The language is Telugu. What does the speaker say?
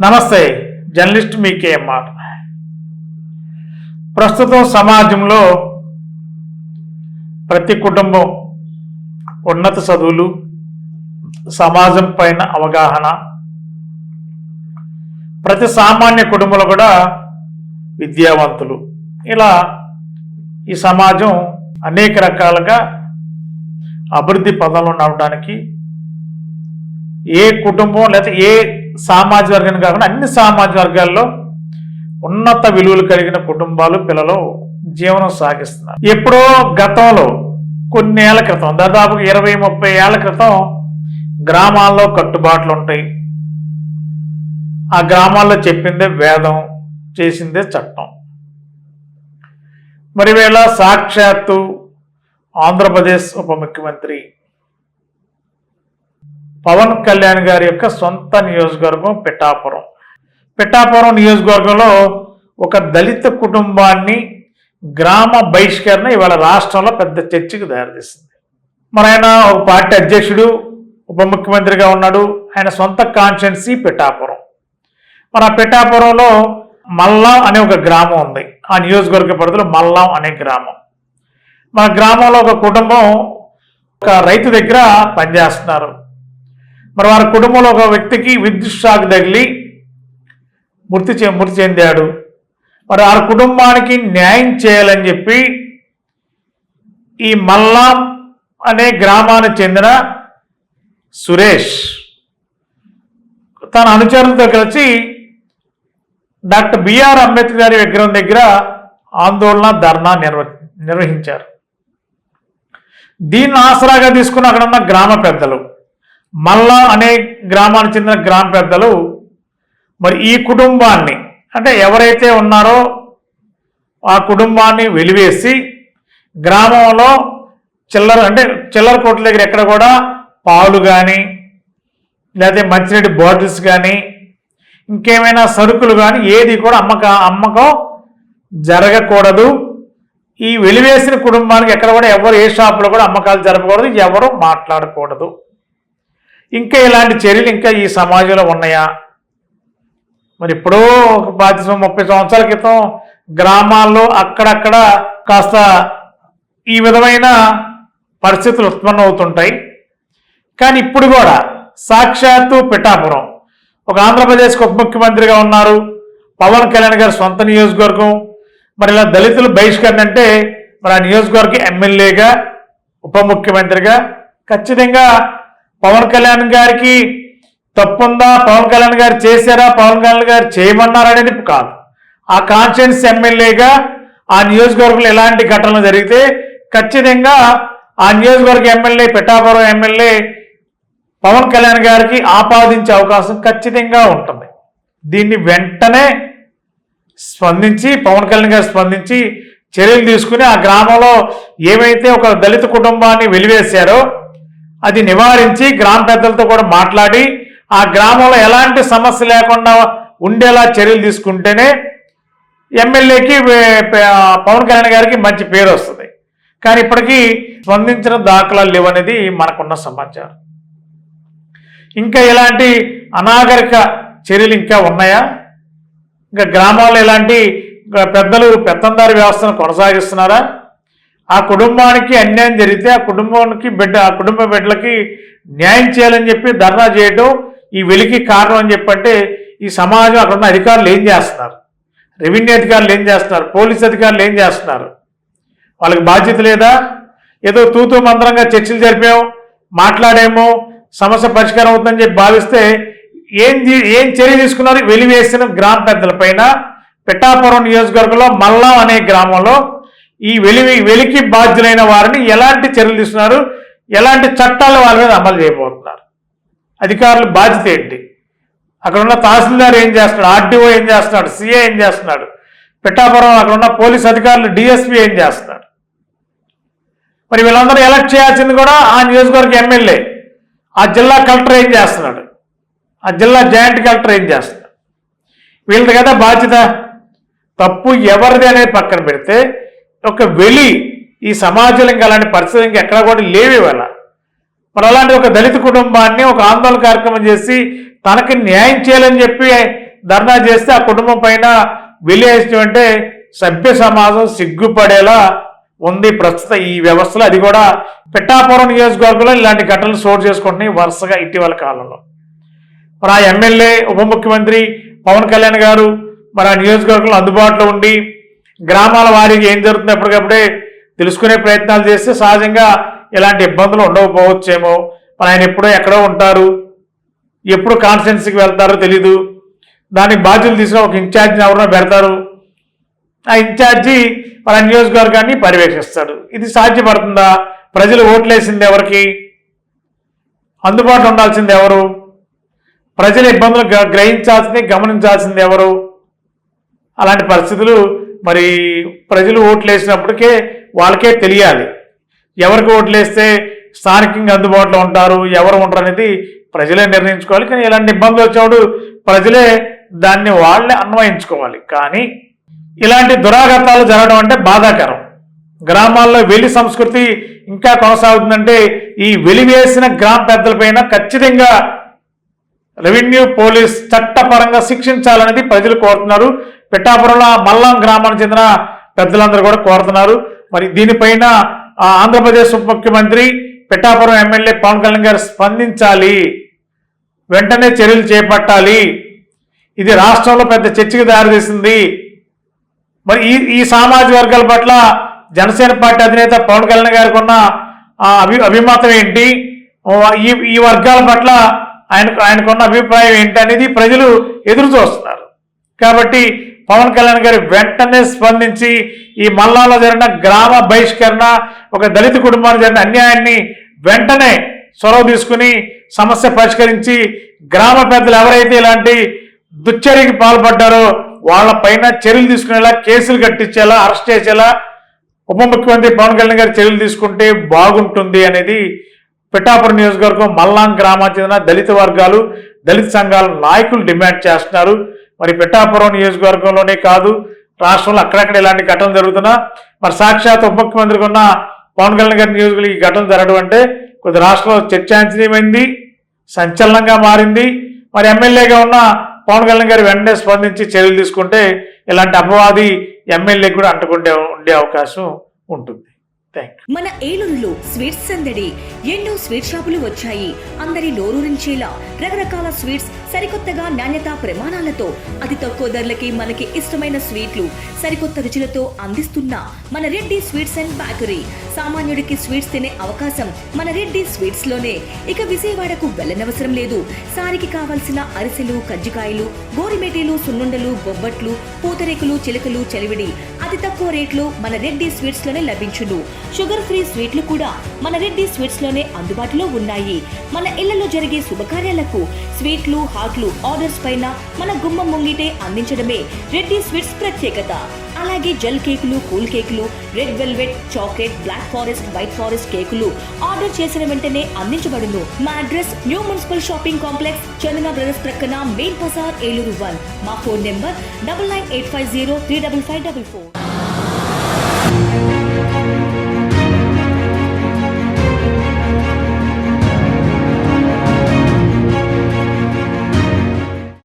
నమస్తే, జర్నలిస్ట్ మీ కేఎంఆర్. ప్రస్తుతం సమాజంలో ప్రతి కుటుంబం ఉన్నత చదువులు, సమాజం పైన అవగాహన, ప్రతి సామాన్య కుటుంబంలో కూడా విద్యావంతులు, ఇలా ఈ సమాజం అనేక రకాలుగా అభివృద్ధి పదంలో నడవడానికి ఏ కుటుంబం లేదా ఏ సామాజిక వర్గాన్ని కాకుండా అన్ని సామాజిక వర్గాల్లో ఉన్నత విలువలు కలిగిన కుటుంబాలు, పిల్లలు జీవనం సాగిస్తున్నారు. ఎప్పుడో గతంలో కొన్ని ఏళ్ల క్రితం, దాదాపు 20-30 ఏళ్ల క్రితం గ్రామాల్లో కట్టుబాట్లు ఉంటాయి. ఆ గ్రామాల్లో చెప్పిందే వేదం, చేసిందే చట్టం. మరి వేళ సాక్షాత్తు ఆంధ్రప్రదేశ్ ఉప ముఖ్యమంత్రి పవన్ కళ్యాణ్ గారి యొక్క సొంత నియోజకవర్గం పిఠాపురం నియోజకవర్గంలో ఒక దళిత కుటుంబాన్ని గ్రామ బహిష్కరణ ఇవాళ రాష్ట్రంలో పెద్ద చర్చకు దారితీస్తుంది. మరి ఆయన ఒక పార్టీ అధ్యక్షుడు, ఉప ముఖ్యమంత్రిగా ఉన్నాడు. ఆయన సొంత కాన్స్టిట్యున్సీ పిఠాపురం. మరి ఆ పిఠాపురంలో మల్లాం అనే ఒక గ్రామం ఉంది. ఆ నియోజకవర్గ పరిధిలో మల్లాం అనే గ్రామం. మన గ్రామంలో ఒక కుటుంబం ఒక రైతు దగ్గర పనిచేస్తున్నారు. మరి వారి కుటుంబంలో ఒక వ్యక్తికి విద్యుత్ షాక్ తగిలి మృతి చెందాడు. మరి ఆ కుటుంబానికి న్యాయం చేయాలని చెప్పి ఈ మల్లాం అనే గ్రామానికి చెందిన సురేష్ తన అనుచరులతో కలిసి డాక్టర్ బిఆర్ అంబేద్కర్ గారి విగ్రహం దగ్గర ఆందోళన, ధర్నా నిర్వహించారు. దీన్ని ఆసరాగా తీసుకుని అక్కడ ఉన్న గ్రామ పెద్దలు, మల్లా అనే గ్రామానికి చెందిన గ్రామ పెద్దలు మరి ఈ కుటుంబాన్ని, అంటే ఎవరైతే ఉన్నారో ఆ కుటుంబాన్ని వెలివేసి గ్రామంలో చిల్లర కొట్ల దగ్గర ఎక్కడ కూడా పాలు కానీ లేదా మంచినీటి బాటిల్స్ కానీ ఇంకేమైనా సరుకులు కానీ ఏది కూడా అమ్మకం జరగకూడదు. ఈ వెలివేసిన కుటుంబానికి ఎక్కడ కూడా ఎవరు ఏ షాపులో కూడా అమ్మకాలు జరపకూడదు, ఎవరు మాట్లాడకూడదు. ఇంకా ఇలాంటి చర్యలు ఇంకా ఈ సమాజంలో ఉన్నాయా? మరి ఎప్పుడో ఒక 30 సంవత్సరాల క్రితం గ్రామాల్లో అక్కడక్కడ కాస్త ఈ విధమైన పరిస్థితులు ఉత్పన్నమవుతుంటాయి. కానీ ఇప్పుడు కూడా సాక్షాత్తు పిఠాపురం ఒక ఆంధ్రప్రదేశ్కి ఉప ముఖ్యమంత్రిగా ఉన్నారు, పవన్ కళ్యాణ్ గారి సొంత నియోజకవర్గం. మరి ఇలా దళితులు బహిష్కరణ అంటే మరి ఆ నియోజకవర్గ ఎమ్మెల్యేగా, ఉప ముఖ్యమంత్రిగా ఖచ్చితంగా పవన్ కళ్యాణ్ గారికి తప్పుందా, పవన్ కళ్యాణ్ గారు చేశారా, పవన్ కళ్యాణ్ గారు చేయమన్నారనేది కాదు. ఆ కాన్స్టిట్యున్సీ ఎమ్మెల్యేగా ఆ నియోజకవర్గంలో ఎలాంటి ఘటనలు జరిగితే ఖచ్చితంగా ఆ నియోజకవర్గ ఎమ్మెల్యే, పిఠాపురం ఎమ్మెల్యే పవన్ కళ్యాణ్ గారికి ఆపాదించే అవకాశం ఖచ్చితంగా ఉంటుంది. దీన్ని వెంటనే పవన్ కళ్యాణ్ గారు స్పందించి చర్యలు తీసుకుని ఆ గ్రామంలో ఏవైతే ఒక దళిత కుటుంబాన్ని వెలివేశారో అది నివారించి గ్రామ పెద్దలతో కూడా మాట్లాడి ఆ గ్రామంలో ఎలాంటి సమస్య లేకుండా ఉండేలా చర్యలు తీసుకుంటేనే ఎమ్మెల్యేకి, పవన్ కళ్యాణ్ గారికి మంచి పేరు వస్తుంది. కానీ ఇప్పటికీ స్పందించిన దాఖలాలు లేవనేది మనకున్న సమాచారం. ఇంకా ఇలాంటి అనాగరిక చర్యలు ఇంకా ఉన్నాయా? ఇంకా గ్రామాల్లో ఇలాంటి పెద్దలు పెత్తందారి వ్యవస్థను కొనసాగిస్తున్నారా? ఆ కుటుంబానికి అన్యాయం జరిగితే ఆ కుటుంబ బిడ్డలకి న్యాయం చేయాలని చెప్పి ధర్నా చేయడం ఈ వెలికి కారణం అని చెప్పంటే ఈ సమాజం అక్కడ ఉన్న అధికారులు ఏం చేస్తున్నారు? రెవెన్యూ అధికారులు ఏం చేస్తున్నారు? పోలీస్ అధికారులు ఏం చేస్తున్నారు? వాళ్ళకి బాధ్యత లేదా? ఏదో తూతూ మంత్రంగా చర్చలు జరిపాము, మాట్లాడేమో, సమస్య పరిష్కారం అవుతుందని చెప్పి భావిస్తే ఏం చర్య తీసుకున్నారు? వెలివేసిన గ్రామ పెద్దల పైన పిఠాపురం నియోజకవర్గంలో మల్లాం అనే గ్రామంలో ఈ వెలికి బాధ్యులైన వారిని ఎలాంటి చర్యలు తీసుకున్నారు? ఎలాంటి చట్టాలు వాళ్ళ మీద అమలు చేయబోతున్నారు? అధికారుల బాధ్యత ఏంటి? అక్కడ ఉన్న తహసీల్దార్ ఏం చేస్తున్నాడు? ఆర్డీఓ ఏం చేస్తున్నాడు? సిఏ ఏం చేస్తున్నాడు? పిఠాపురం అక్కడ ఉన్న పోలీస్ అధికారులు, డిఎస్పీ ఏం చేస్తున్నాడు? మరి వీళ్ళందరూ ఎలక్ట్ చేయాల్సింది కూడా ఆ నియోజకవర్గ ఎమ్మెల్యే. ఆ జిల్లా కలెక్టర్ ఏం చేస్తున్నాడు? ఆ జిల్లా జాయింట్ కలెక్టర్ ఏం చేస్తున్నాడు? వీళ్ళది కదా బాధ్యత. తప్పు ఎవరిది అనేది పక్కన పెడితే ఒక ఈ సమాజంలో ఇంకా అలాంటి పరిస్థితి ఇంకా ఎక్కడ కూడా లేవు ఇవాళ. మరి అలాంటి ఒక దళిత కుటుంబాన్ని ఒక ఆందోళన కార్యక్రమం చేసి తనకి న్యాయం చేయాలని చెప్పి ధర్నా చేస్తే ఆ కుటుంబం పైన వెలివేయడం అంటే సభ్య సమాజం సిగ్గుపడేలా ఉంది ప్రస్తుత ఈ వ్యవస్థలో. అది కూడా పిఠాపురం నియోజకవర్గంలో ఇలాంటి ఘటనలు చోటు చేసుకుంటున్నాయి వరుసగా ఇటీవల కాలంలో. మరి ఆ ఎమ్మెల్యే ఉప ముఖ్యమంత్రి పవన్ కళ్యాణ్ గారు మరి ఆ నియోజకవర్గంలో అందుబాటులో ఉండి గ్రామాల వారీగా ఏం జరుగుతుందో ఎప్పటికప్పుడే తెలుసుకునే ప్రయత్నాలు చేస్తే సహజంగా ఇలాంటి ఇబ్బందులు ఉండకపోవచ్చేమో. మరి ఆయన ఎప్పుడో ఎక్కడో ఉంటారు, ఎప్పుడు కాన్స్టిట్యున్సీకి వెళ్తారో తెలీదు. దానికి బాధ్యతలు తీసుకుని ఒక ఇన్ఛార్జిని ఎవరినో పెడతారు. ఆ ఇన్ఛార్జి మన నియోజకవర్గాన్ని పర్యవేక్షిస్తాడు. ఇది సాధ్యపడుతుందా? ప్రజలు ఓట్లేసింది ఎవరికి? అందుబాటులో ఉండాల్సింది ఎవరు? ప్రజల ఇబ్బందులు గ్రహించాల్సింది, గమనించాల్సింది ఎవరు? అలాంటి పరిస్థితులు మరి ప్రజలు ఓట్లేసినప్పటికే వాళ్ళకే తెలియాలి. ఎవరికి ఓట్లేస్తే స్థానికంగా అందుబాటులో ఉంటారు, ఎవరు ఉంటారు అనేది ప్రజలే నిర్ణయించుకోవాలి. కానీ ఇలాంటి ఇబ్బందులు వచ్చినప్పుడు ప్రజలే దాన్ని వాళ్ళే అన్వయించుకోవాలి. కానీ ఇలాంటి దురాఘాతాలు జరగడం అంటే బాధాకరం. గ్రామాల్లో వెలి సంస్కృతి ఇంకా కొనసాగుతుందంటే ఈ వెలివేసిన గ్రామ పెద్దలపైన ఖచ్చితంగా రెవెన్యూ పోలీస్ చట్టపరంగా శిక్షించాలనేది ప్రజలు కోరుతున్నారు. పిఠాపురంలో మల్లాం గ్రామానికి చెందిన పెద్దలందరూ కూడా కోరుతున్నారు. మరి దీనిపైన ఆంధ్రప్రదేశ్ ఉప ముఖ్యమంత్రి పిఠాపురం ఎమ్మెల్యే పవన్ కళ్యాణ్ గారు స్పందించాలి, వెంటనే చర్యలు చేపట్టాలి. ఇది రాష్ట్రంలో పెద్ద చర్చకు దారితీసింది. మరి ఈ సామాజిక వర్గాల పట్ల జనసేన పార్టీ అధినేత పవన్ కళ్యాణ్ గారికి ఉన్న అభిమతం ఏంటి, ఈ వర్గాల పట్ల ఆయనకున్న అభిప్రాయం ఏంటి అనేది ప్రజలు ఎదురు చూస్తున్నారు. కాబట్టి పవన్ కళ్యాణ్ గారు వెంటనే స్పందించి ఈ మల్లాలో జరిగిన గ్రామ బహిష్కరణ, ఒక దళిత కుటుంబానికి జరిగిన అన్యాయాన్ని వెంటనే చొరవ తీసుకుని సమస్య పరిష్కరించి గ్రామ పెద్దలు ఎవరైతే ఇలాంటి దుశ్చర్యకి పాల్పడ్డారో వాళ్ళపైన చర్యలు తీసుకునేలా, కేసులు కట్టించేలా, అరెస్ట్ చేసేలా ఉప ముఖ్యమంత్రి పవన్ కళ్యాణ్ గారు చర్యలు తీసుకుంటే బాగుంటుంది అనేది పిఠాపురం నియోజకవర్గం మల్లాం గ్రామానికి చెందిన దళిత వర్గాలు, దళిత సంఘాల నాయకులు డిమాండ్ చేస్తున్నారు. మరి పిఠాపురం నియోజకవర్గంలోనే కాదు, రాష్ట్రంలో అక్కడక్కడ ఇలాంటి ఘటనలు జరుగుతున్నా మరి సాక్షాత్ ఉప ముఖ్యమంత్రికి ఉన్న పవన్ కళ్యాణ్ గారి నియోజకవర్గం ఈ ఘటన జరగడం అంటే కొద్ది రాష్ట్రంలో చర్చాంశనీయమైంది, సంచలనంగా మారింది. మరి ఎమ్మెల్యేగా ఉన్న పవన్ కళ్యాణ్ గారు వెంటనే స్పందించి చర్యలు తీసుకుంటే ఇలాంటి అపవాది ఎమ్మెల్యే కూడా ఉండే అవకాశం ఉంటుంది. మన ఏలూరులో స్వీట్స్ సందడి, ఎన్నో స్వీట్ షాపులు వచ్చాయి. అందరి నోరూరించేలా రకరకాల స్వీట్స్ సరికొత్తగా నాణ్యత ప్రమాణాలతో అతి తక్కువ ధరలకి మనకి ఇష్టమైన స్వీట్లు సరికొత్త రుచులతో అందిస్తున్న మన రెడ్డి స్వీట్స్ అండ్ బేకరీ. సామాన్యుడికి స్వీట్స్ తినే అవకాశం మన రెడ్డి స్వీట్స్ లోనే. ఇక విజయవాడకు వెళ్ళనవసరం లేదు. సారికి కావలసిన అరిసెలు, కజ్జికాయలు, గోరిమేటీలు, సున్నుండలు, బొబ్బట్లు, పూతరేకులు, చిలకలు, చలివిడి అతి తక్కువ రేట్లు మన రెడ్డి స్వీట్స్ లోనే లభించును. షుగర్ ఫ్రీ స్వీట్లు కూడా మన రెడ్డి స్వీట్స్ లోనే అందుబాటులో ఉన్నాయి. మన ఇళ్లలో జరిగే శుభకార్యాలకు స్వీట్లు, హాట్లు ఆర్డర్స్ పైన మన గుమ్మం ముంగిటే అందించడమే రెడ్డి స్వీట్స్ ప్రత్యేకత. అలాగే జెల్ కేకులు, కూల్ కేకులు, red velvet, chocolate, black forest, white forest కేకులు ఆర్డర్ చేసిన వెంటనే అందించబడును. మా address new municipal shopping complex, Chandana brothers ప్రక్కన మెయిన్ బజార్, ఏలూరు 1. మా ఫోన్ నెంబర్ 9985035544.